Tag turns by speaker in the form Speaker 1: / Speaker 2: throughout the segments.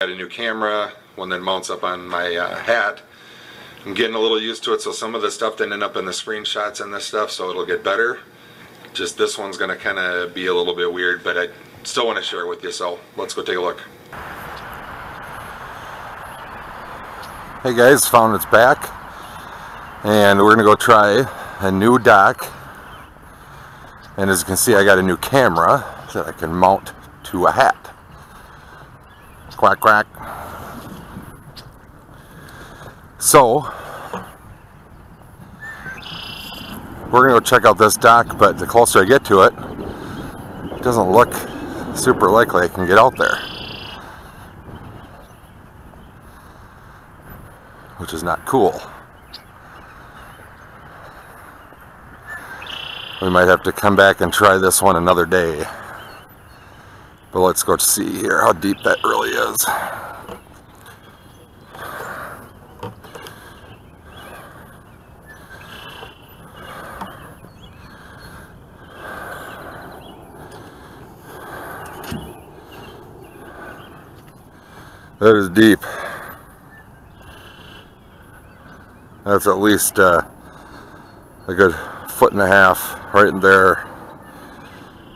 Speaker 1: Got a new camera, one that mounts up on my hat. I'm getting a little used to it, so some of the stuff didn't end up in the screenshots and this stuff, so it'll get better. Just this one's gonna kind of be a little bit weird, but I still want to share it with you, so let's go take a look. Hey guys, found it's back, and we're gonna go try a new dock. And as you can see, I got a new camera that I can mount to a hat. Quack quack. So we're gonna go check out this dock, but the closer I get to it, it doesn't look super likely I can get out there, which is not cool. We might have to come back and try this one another day. But let's go see here how deep that really is. That is deep. That's at least a good 1.5 feet right in there.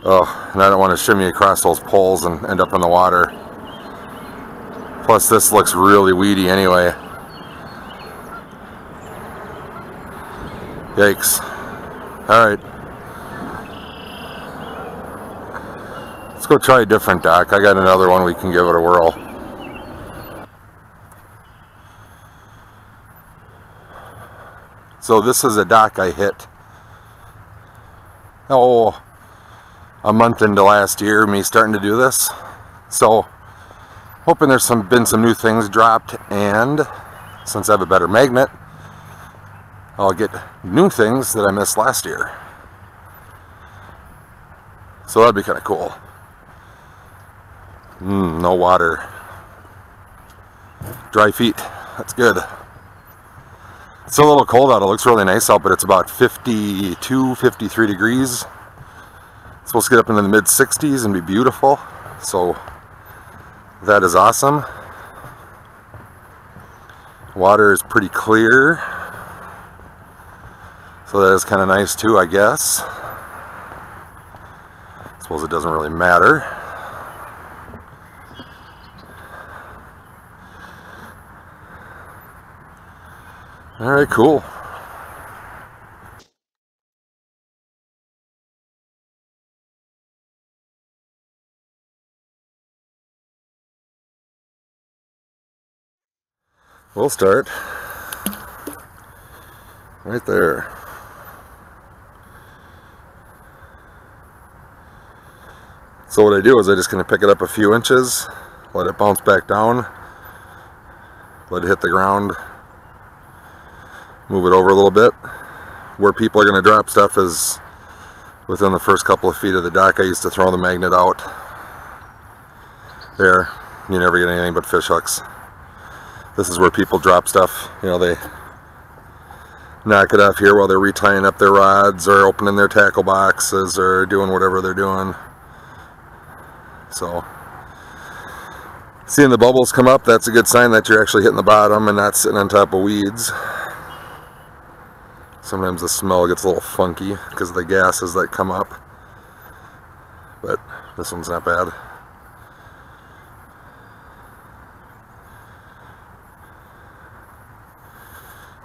Speaker 1: Oh, and I don't want to shimmy across those poles and end up in the water. Plus this looks really weedy anyway. Yikes. Alright. Let's go try a different dock. I got another one we can give it a whirl. So this is a dock I hit, oh, a month into last year, me starting to do this. So hoping there's been some new things dropped, and since I have a better magnet, I'll get new things that I missed last year. So that'd be kind of cool. No water. Dry feet. That's good. It's a little cold out. It looks really nice out, but it's about 52, 53 degrees. It's supposed to get up into the mid 60s and be beautiful. So that is awesome. Water is pretty clear. So that is kind of nice too, I guess. I suppose it doesn't really matter. Alright, cool. We'll start right there. So what I do is I just kind of pick it up a few inches, let it bounce back down, let it hit the ground, move it over a little bit. Where people are going to drop stuff is within the first couple of feet of the dock. I used to throw the magnet out there. You never get anything but fish hooks. This is where people drop stuff. You know, they knock it off here while they're retying up their rods or opening their tackle boxes or doing whatever they're doing. So seeing the bubbles come up, that's a good sign that you're actually hitting the bottom and not sitting on top of weeds. Sometimes the smell gets a little funky because of the gases that come up, but this one's not bad.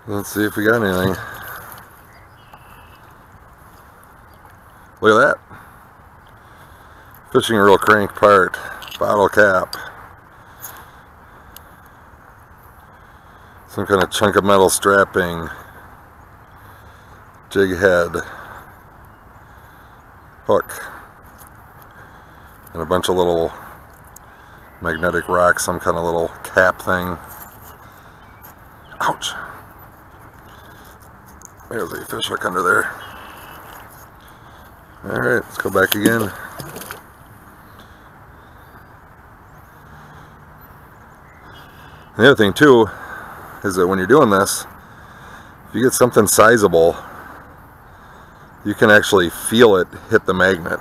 Speaker 1: Let's see if we got anything. Look at that. Fishing reel crank part, bottle cap. Some kind of chunk of metal strapping. Jig head. Hook. And a bunch of little magnetic rocks, some kind of little cap thing. Ouch. There's a fish hook under there. Alright, let's go back again. And the other thing too is that when you're doing this, if you get something sizable, you can actually feel it hit the magnet.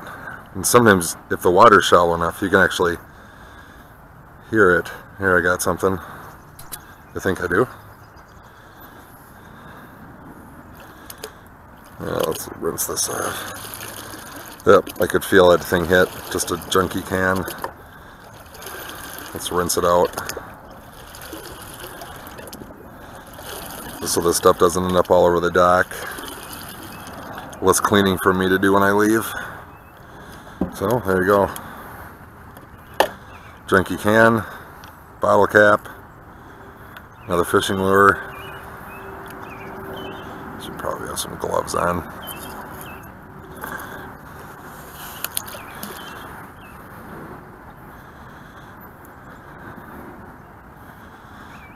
Speaker 1: And sometimes if the water's shallow enough, you can actually hear it Here I got something. I think I do. Let's rinse this off. Yep, I could feel that thing hit. Just a junky can. Let's rinse it out. Just so this stuff doesn't end up all over the dock. Less cleaning for me to do when I leave. So, there you go. Junky can, bottle cap, another fishing lure. Should probably have some gloves on.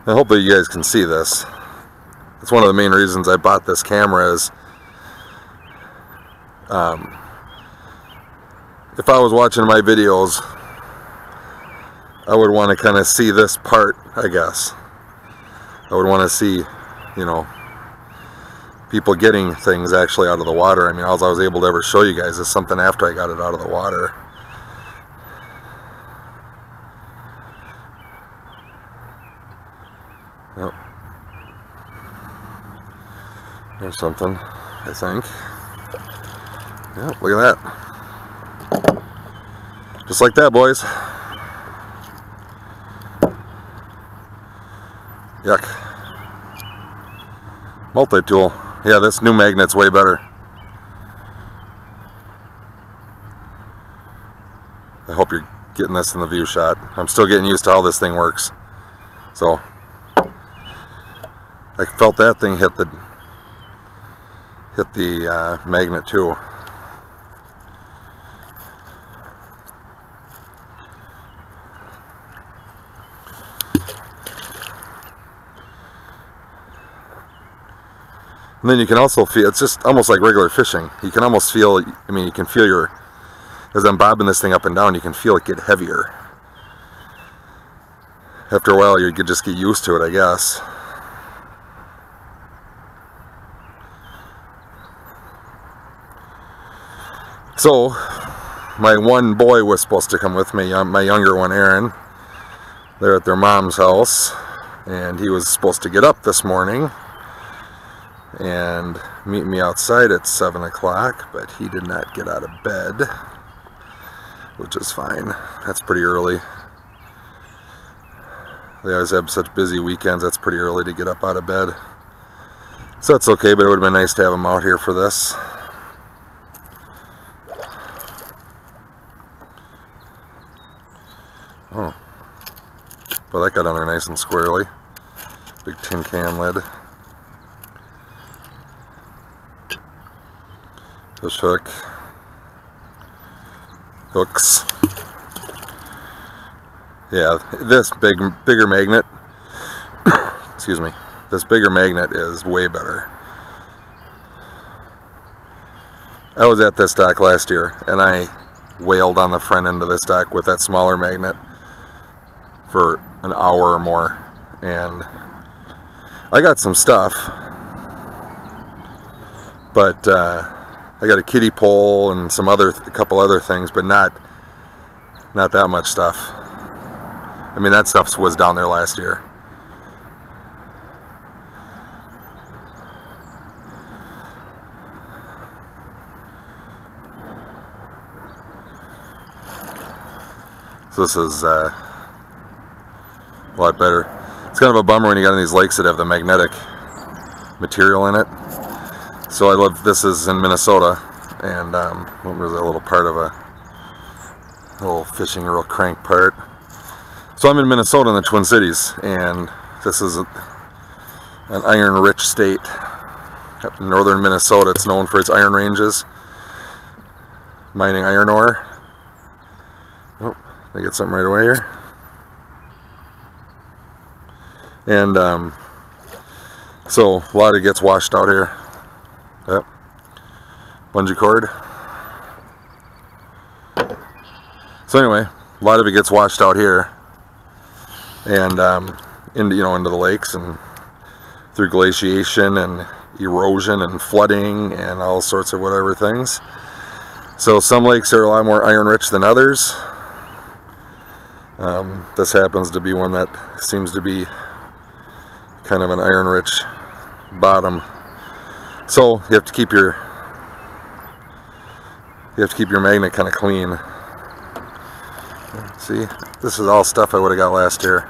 Speaker 1: I hope that you guys can see this. It's one of the main reasons I bought this camera is if I was watching my videos, I would want to kind of see this part, I guess. I would want to see, you know, people getting things actually out of the water. I mean, all I was able to ever show you guys is something after I got it out of the water. Yep. There's something, I think. Yep, look at that. Just like that, boys. Yuck. Multi-tool. Yeah, this new magnet's way better. I hope you're getting this in the view shot. I'm still getting used to how this thing works. So, I felt that thing hit the magnet too. And then you can also feel, it's just almost like regular fishing. You can almost feel, I mean, you can feel your, as I'm bobbing this thing up and down, you can feel it get heavier. After a while, you could just get used to it, I guess. So, my one boy was supposed to come with me, my younger one, Aaron. They're at their mom's house, and he was supposed to get up this morning and meet me outside at 7 o'clock, but he did not get out of bed, which is fine. That's pretty early. They always have such busy weekends, that's pretty early to get up out of bed. So that's okay, but it would have been nice to have him out here for this. Oh, but that got on there nice and squarely. Big tin can lid. Fish hook. Hooks. Yeah, this bigger magnet, excuse me, this bigger magnet is way better. I was at this dock last year and I whaled on the front end of this dock with that smaller magnet for an hour or more, and I got some stuff, but I got a kiddie pole and some a couple other things, but not that much stuff. I mean, that stuff was down there last year. So this is a lot better. It's kind of a bummer when you got in these lakes that have the magnetic material in it. So this is in Minnesota, and there's a little part of a little fishing real crank part. So I'm in Minnesota in the Twin Cities, and this is an iron-rich state. Up in northern Minnesota, it's known for its iron ranges, mining iron ore. Oh, I get something right away here. And so a lot of it gets washed out here. Yep. Bungee cord. So anyway, a lot of it gets washed out here, and into the lakes and through glaciation and erosion and flooding and all sorts of whatever things. So some lakes are a lot more iron rich than others, This happens to be one that seems to be kind of an iron-rich bottom. So you have to keep your magnet kind of clean. See, this is all stuff I would have got last year.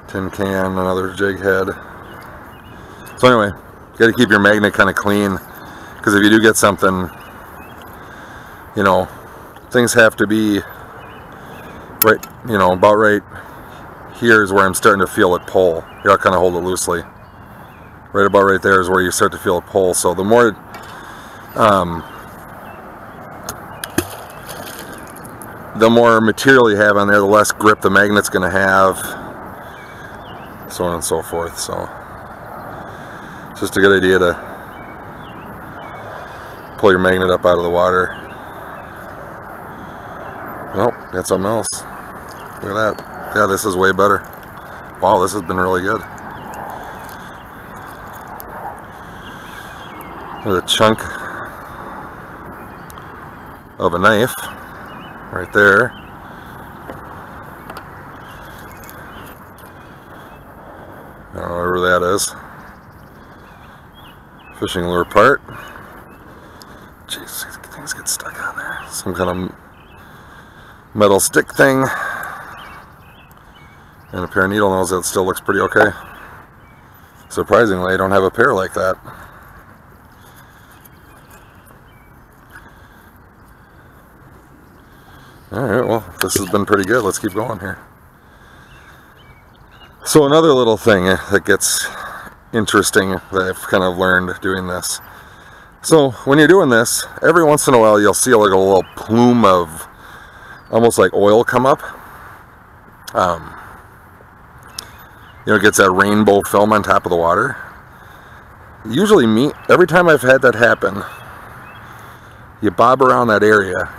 Speaker 1: Tin can, another jig head. So anyway, you got to keep your magnet kind of clean, because if you do get something, you know, things have to be right, you know, about right here is where I'm starting to feel it pull. Here, I'll kind of hold it loosely. Right about right there is where you start to feel it pull. So the more material you have on there, the less grip the magnet's going to have, so on and so forth. So it's just a good idea to pull your magnet up out of the water. Oh, got something else. Look at that. Yeah, this is way better. Wow, this has been really good. There's a chunk of a knife right there. I don't know where that is. Fishing lure part. Jeez, things get stuck on there. Some kind of metal stick thing. And a pair of needle nose that still looks pretty okay. Surprisingly, I don't have a pair like that. Alright, well, this has been pretty good. Let's keep going here. So another little thing that gets interesting that I've kind of learned doing this. So when you're doing this, every once in a while you'll see like a little plume of almost like oil come up. You know, it gets that rainbow film on top of the water. Usually every time I've had that happen, you bob around that area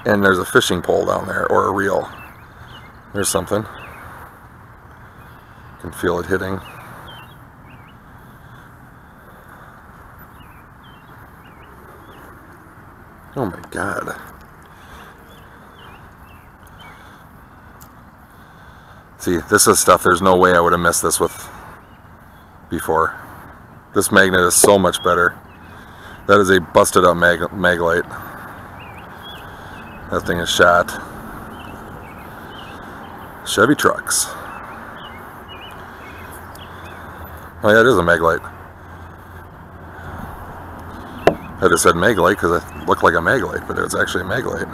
Speaker 1: and there's a fishing pole down there, or a reel. There's something. You can feel it hitting. Oh my God. See, this is stuff there's no way I would have missed this with before. This magnet is so much better. That is a busted up Maglite. That thing is shot. Chevy trucks. Oh yeah, it is a Maglite. I just said Maglite because it looked like a Maglite, but it's actually a Maglite.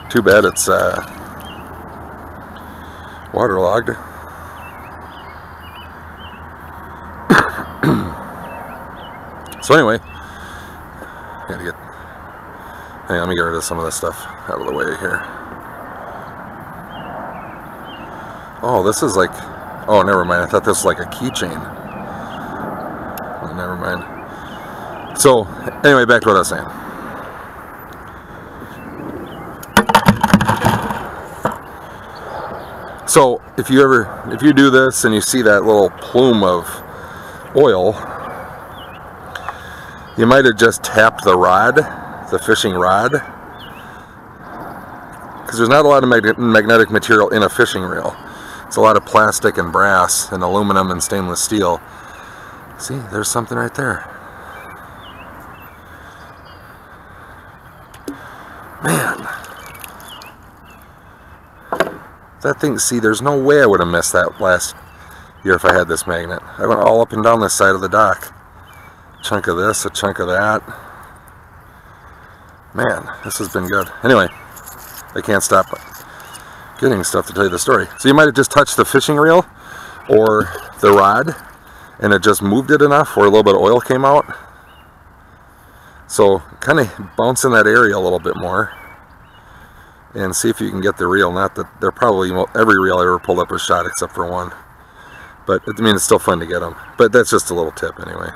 Speaker 1: Too bad it's waterlogged. So anyway, gotta get. Hey, let me get rid of some of this stuff out of the way here. Oh, this is like. Oh, never mind. I thought this was like a keychain. Oh, never mind. So anyway, back to what I was saying. So if you do this and you see that little plume of oil, you might have just tapped the rod, the fishing rod, because there's not a lot of magnetic material in a fishing reel. It's a lot of plastic and brass and aluminum and stainless steel. See, there's something right there. Man. That thing, see, there's no way I would have missed that last year if I had this magnet. I went all up and down this side of the dock. A chunk of this, a chunk of that. Man, this has been good. Anyway, I can't stop getting stuff to tell you the story. So you might have just touched the fishing reel or the rod and it just moved it enough where a little bit of oil came out. So kind of bounce in that area a little bit more and see if you can get the reel. Not that they're probably, well, every reel I ever pulled up was shot except for one. But I mean, it's still fun to get them. But that's just a little tip anyway.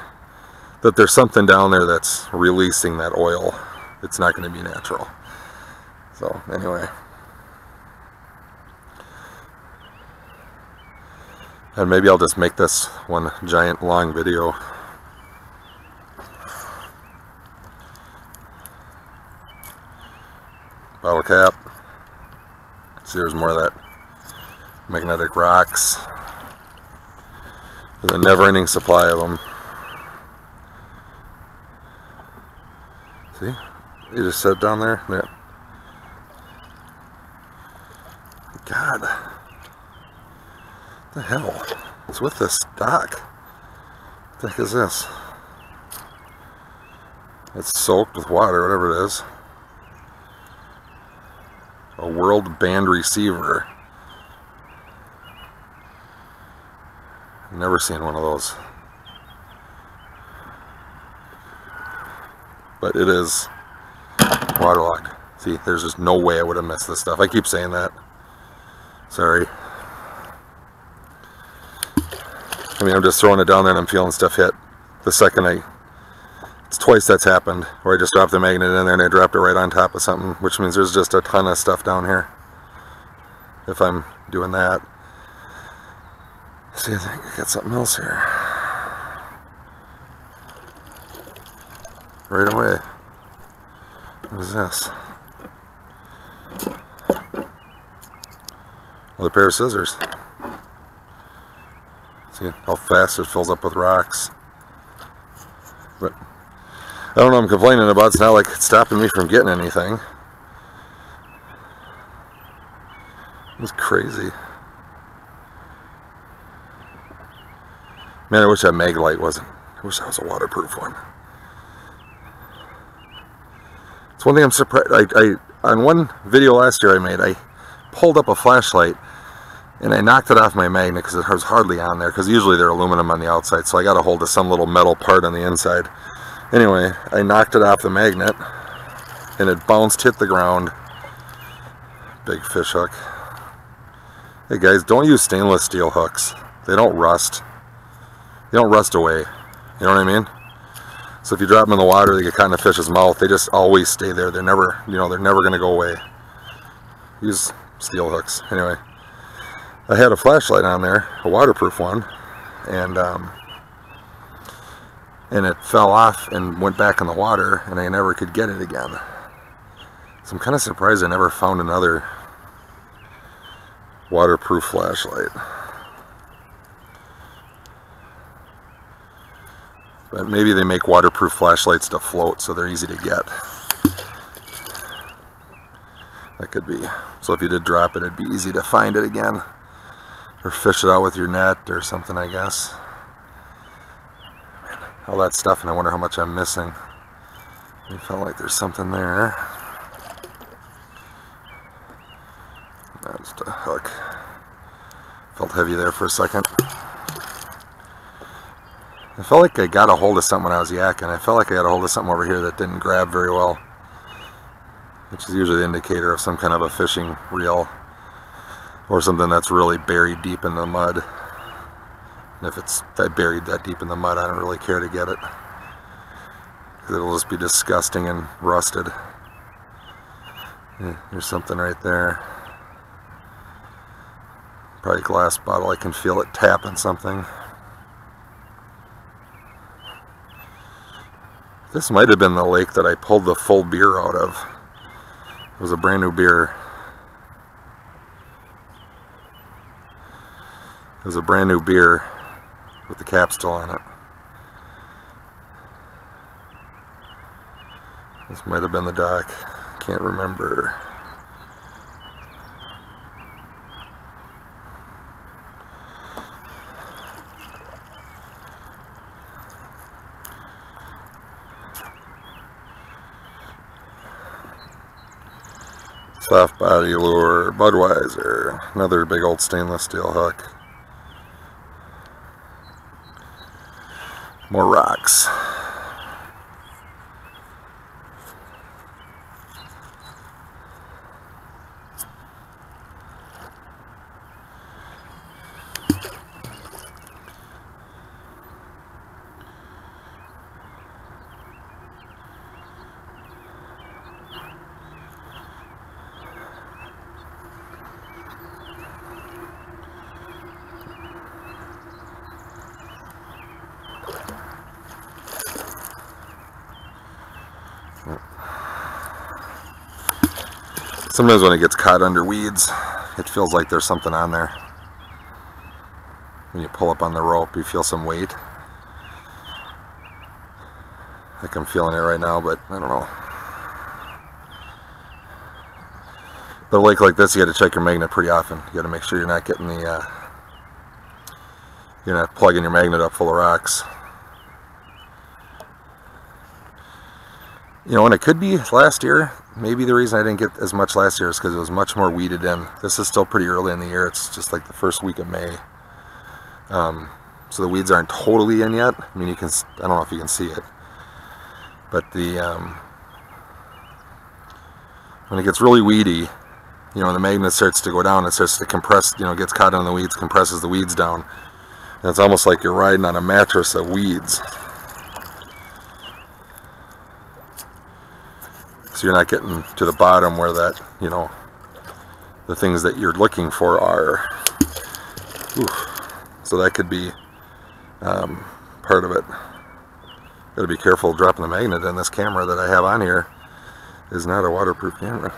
Speaker 1: That there's something down there that's releasing that oil. It's not going to be natural. So anyway. And maybe I'll just make this one giant long video. Bottle cap. See, there's more of that magnetic rocks. There's a never-ending supply of them. See? You just sit down there. Yeah. God. What the hell is with this dock? What the heck is this? It's soaked with water, whatever it is. A world band receiver. Never seen one of those. But it is waterlogged. See, there's just no way I would have missed this stuff. I keep saying that. Sorry. I mean, I'm just throwing it down there and I'm feeling stuff hit. The second it's twice that's happened, where I just dropped the magnet in there and I dropped it right on top of something, which means there's just a ton of stuff down here. If I'm doing that. See, I think I got something else here. Right away. What is this? Another pair of scissors. See how fast it fills up with rocks. But I don't know what I'm complaining about. It's not like it's stopping me from getting anything. It's crazy. Man, I wish that Maglite wasn't. I wish that was a waterproof one. It's one thing I'm surprised. On one video last year I pulled up a flashlight and I knocked it off my magnet because it was hardly on there, because usually they're aluminum on the outside, so I got a hold of some little metal part on the inside. Anyway, I knocked it off the magnet and it bounced, hit the ground. Big fish hook. Hey guys, don't use stainless steel hooks. They don't rust. They don't rust away. You know what I mean? So if you drop them in the water, they get caught in a fish's mouth. They just always stay there. They're never, they're never going to go away. Use steel hooks. Anyway, I had a flashlight on there, a waterproof one, and it fell off and went back in the water, and I never could get it again. So I'm kind of surprised I never found another waterproof flashlight. But maybe they make waterproof flashlights to float, so they're easy to get. That could be. So if you did drop it, it'd be easy to find it again. Or fish it out with your net or something, I guess. Man, all that stuff, and I wonder how much I'm missing. I felt like there's something there. Just a hook. Felt heavy there for a second. I felt like I got a hold of something when I was yakking. I felt like I got a hold of something over here that didn't grab very well, which is usually the indicator of some kind of a fishing reel or something that's really buried deep in the mud. And if it's buried that deep in the mud, I don't really care to get it, because it'll just be disgusting and rusted. Yeah, there's something right there. Probably a glass bottle. I can feel it tapping something. This might have been the lake that I pulled the full beer out of. It was a brand new beer. It was a brand new beer with the cap still on it. This might have been the dock. Can't remember. Soft body lure, Budweiser, another big old stainless steel hook. More rocks. Sometimes when it gets caught under weeds, it feels like there's something on there. When you pull up on the rope, you feel some weight. Like I'm feeling it right now, but I don't know. But a lake like this, you got to check your magnet pretty often. You got to make sure you're not getting the, you're not plugging your magnet up full of rocks. You know, and it could be last year. Maybe the reason I didn't get as much last year is because it was much more weeded in. This is still pretty early in the year. It's just like the first week of May. So the weeds aren't totally in yet. I mean, you can, I don't know if you can see it. But the, when it gets really weedy, you know, the magnet starts to go down, it starts to compress, you know, gets caught in the weeds, compresses the weeds down. And it's almost like you're riding on a mattress of weeds. So you're not getting to the bottom where that, you know, the things that you're looking for are. So that could be part of it. Got to be careful dropping the magnet, and this camera that I have on here is not a waterproof camera.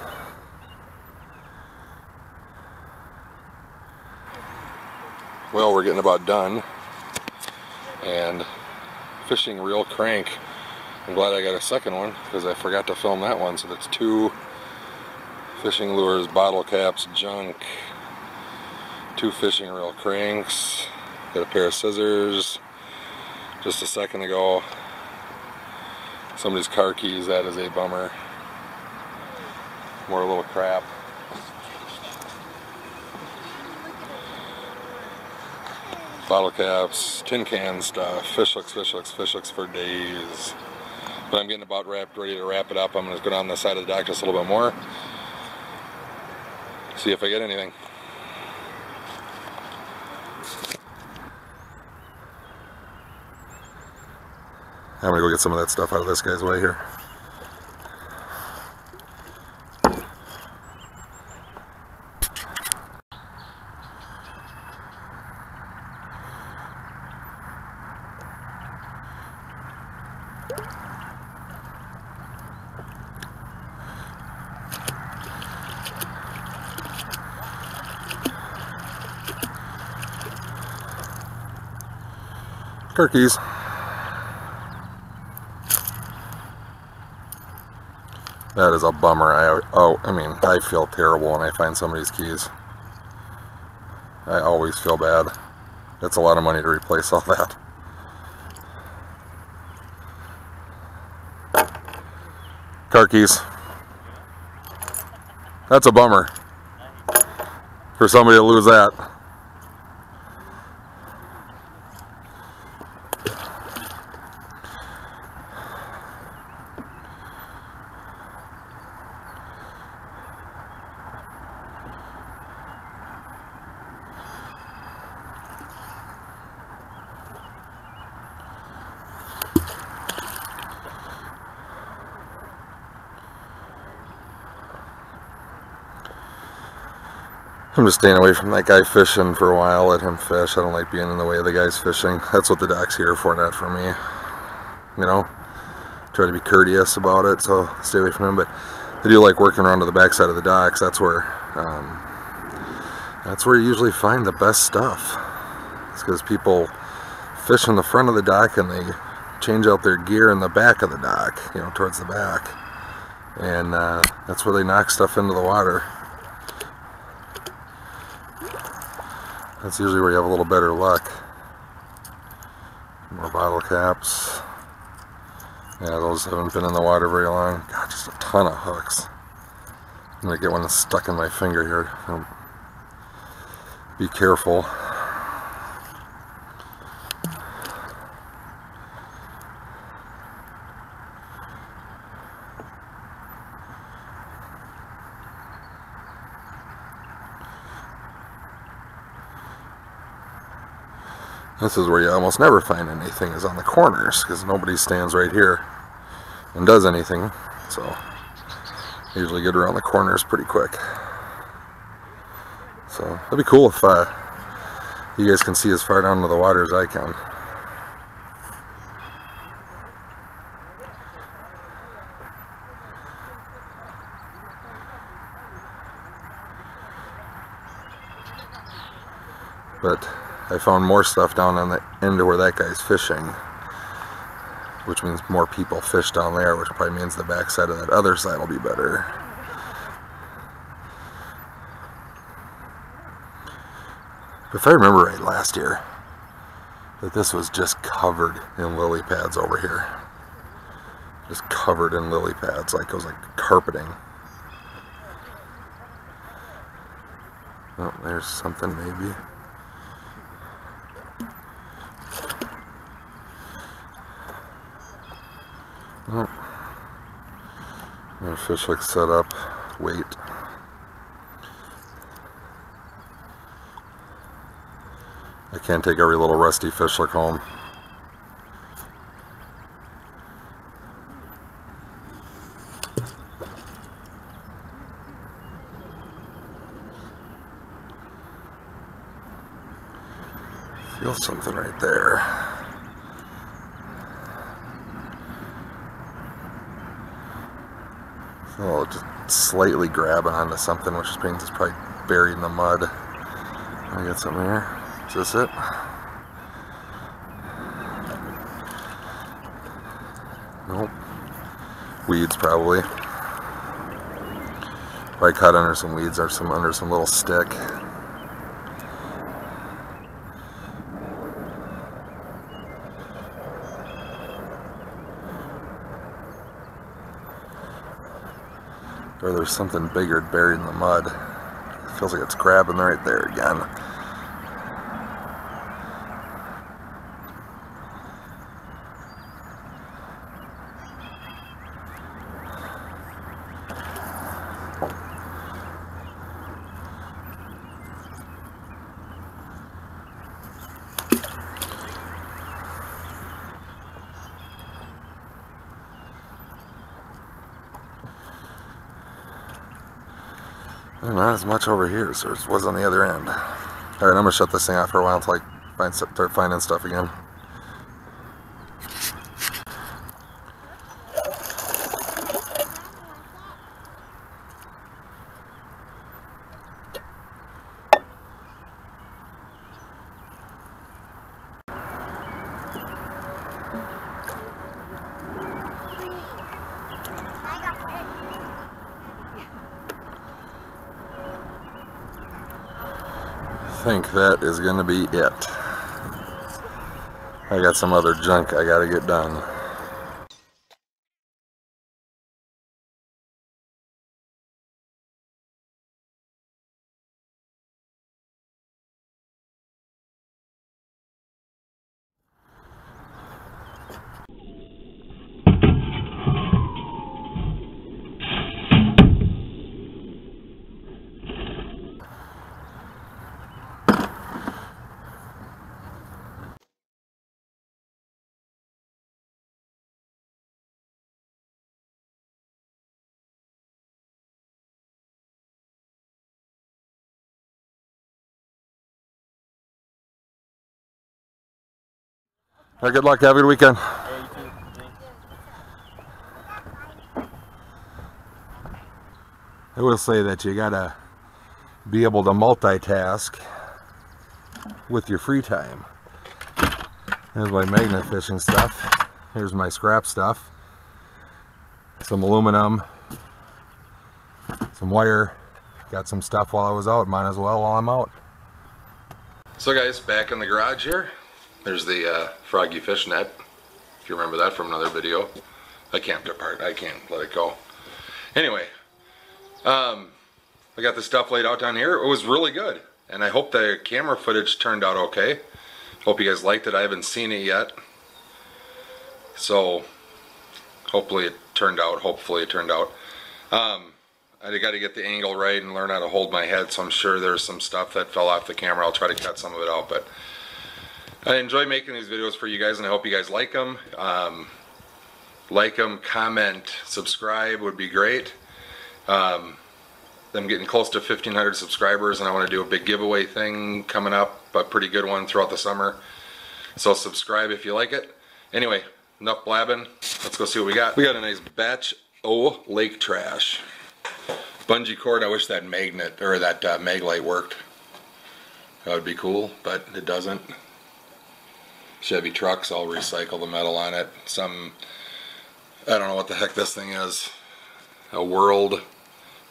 Speaker 1: Well, we're getting about done, and fishing reel crank. I'm glad I got a second one because I forgot to film that one. So that's 2 fishing lures, bottle caps, junk, 2 fishing reel cranks, got a pair of scissors just a second ago. Somebody's car keys, that is a bummer. More little crap. Bottle caps, tin can stuff, fish hooks for days. But I'm getting about ready to wrap it up. I'm going to go down the side of the dock just a little bit more. See if I get anything. I'm going to go get some of that stuff out of this guy's way here. Turkeys. That is a bummer. I mean, I feel terrible when I find somebody's keys. I always feel bad. That's a lot of money to replace all that. Car keys. That's a bummer. For somebody to lose that. I'm just staying away from that guy fishing for a while. Let him fish. I don't like being in the way of the guys fishing. That's what the dock's here for, not for me. You know, try to be courteous about it, so stay away from him. But I do like working around to the backside of the docks. That's where you usually find the best stuff. It's because people fish in the front of the dock and they change out their gear in the back of the dock, you know, towards the back. And that's where they knock stuff into the water. That's usually where you have a little better luck. More bottle caps. Yeah, those haven't been in the water very long. God, just a ton of hooks. I'm gonna get one stuck in my finger here. Be careful. This is where you almost never find anything, is on the corners, because nobody stands right here and does anything. So I usually get around the corners pretty quick. So it'd be cool if you guys can see as far down to the water as I can. But I found more stuff down on the end of where that guy's fishing, which means more people fish down there, which probably means the backside of that other side will be better. If I remember right, last year, that this was just covered in lily pads over here. Just covered in lily pads, like it was like carpeting. Oh, there's something maybe. Oh. The fish looks set up. Wait. I can't take every little rusty fish look home. Feel something right there. Oh, just slightly grabbing onto something, which means it's probably buried in the mud. I got something here. Is this it? Nope. Weeds probably. Probably caught under some weeds or under some little stick. Or there's something bigger buried in the mud. It feels like it's grabbing right there again. Not as much over here, so it was on the other end. Alright, I'm gonna shut this thing off for a while until I start finding stuff again. I think that is going to be it. I got some other junk I got to get done. Well, good luck. Have a good weekend. I will say that you gotta be able to multitask with your free time. Here's my magnet fishing stuff. Here's my scrap stuff. Some aluminum, some wire. Got some stuff while I was out. Might as well while I'm out. So guys, back in the garage here. There's the Froggy fish net, if you remember that from another video. I can't depart, I can't let it go. Anyway, I got the stuff laid out down here. It was really good, and I hope the camera footage turned out okay. Hope you guys liked it. I haven't seen it yet, so hopefully it turned out. I got to get the angle right and learn how to hold my head, so I'm sure there's some stuff that fell off the camera. I'll try to cut some of it out, but I enjoy making these videos for you guys, and I hope you guys like them. Like them, comment, subscribe would be great. I'm getting close to 1,500 subscribers, and I want to do a big giveaway thing coming up, a pretty good one throughout the summer. So subscribe if you like it. Anyway, enough blabbing. Let's go see what we got. We got a nice batch O lake trash. Bungee cord. I wish that magnet or that mag light worked. That would be cool, but it doesn't. Chevy trucks, I'll recycle the metal on it. I don't know what the heck this thing is. A world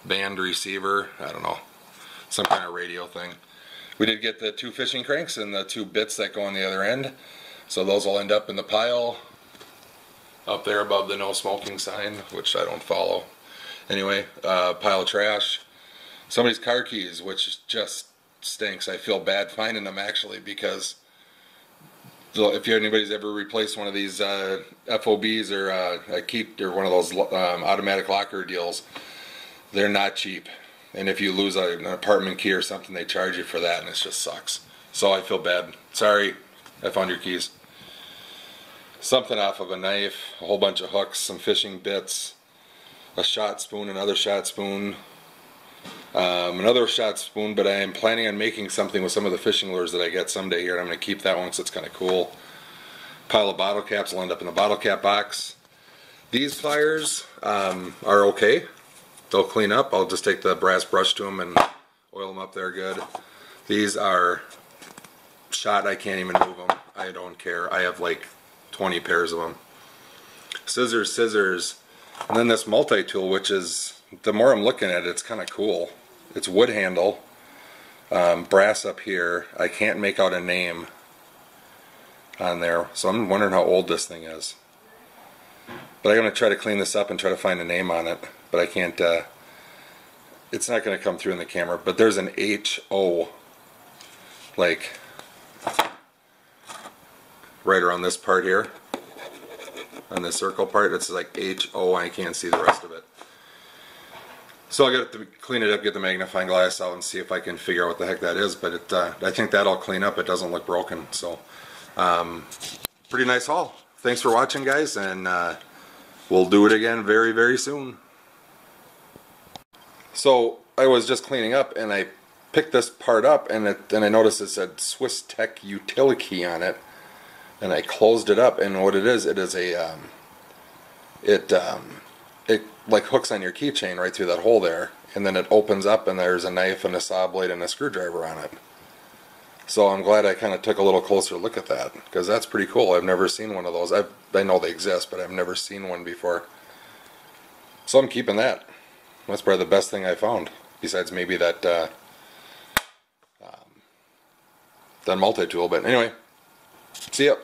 Speaker 1: band receiver, I don't know. Some kind of radio thing. We did get the 2 fishing cranks and the 2 bits that go on the other end. So those will end up in the pile up there above the no smoking sign, which I don't follow. Anyway, pile of trash. Somebody's car keys, which just stinks. I feel bad finding them actually, because if anybody's ever replaced one of these FOBs or a key or one of those automatic locker deals, they're not cheap. And if you lose an apartment key or something, they charge you for that, and it just sucks. So I feel bad. Sorry, I found your keys. Something off of a knife, a whole bunch of hooks, some fishing bits, a shot spoon, another shot spoon, another shot spoon, but I am planning on making something with some of the fishing lures that I get someday here, and I'm going to keep that one because it's kind of cool. Pile of bottle caps will end up in the bottle cap box. These pliers are okay. They'll clean up. I'll just take the brass brush to them and oil them up there good. These are shot. I can't even move them. I don't care. I have like 20 pairs of them. Scissors. And then this multi-tool, which is, the more I'm looking at it, it's kind of cool. It's wood handle, brass up here. I can't make out a name on there, so I'm wondering how old this thing is. But I'm going to try to clean this up and try to find a name on it. But I can't, it's not going to come through in the camera. But there's an H-O, like, right around this part here. On this circle part, it's like H-O, I can't see the rest of it. So I got to clean it up, get the magnifying glass out, and see if I can figure out what the heck that is. But I think that'll clean up. It doesn't look broken. So, pretty nice haul. Thanks for watching, guys, and we'll do it again very, very soon. So I was just cleaning up, and I picked this part up, and I noticed it said Swiss Tech Utility on it, and I closed it up, and what it is a it like hooks on your keychain right through that hole there, and then it opens up, and there's a knife and a saw blade and a screwdriver on it. So I'm glad I kind of took a little closer look at that, because that's pretty cool. I've never seen one of those. I know they exist, but I've never seen one before. So I'm keeping that. That's probably the best thing I found, besides maybe that multi-tool. But anyway, see ya.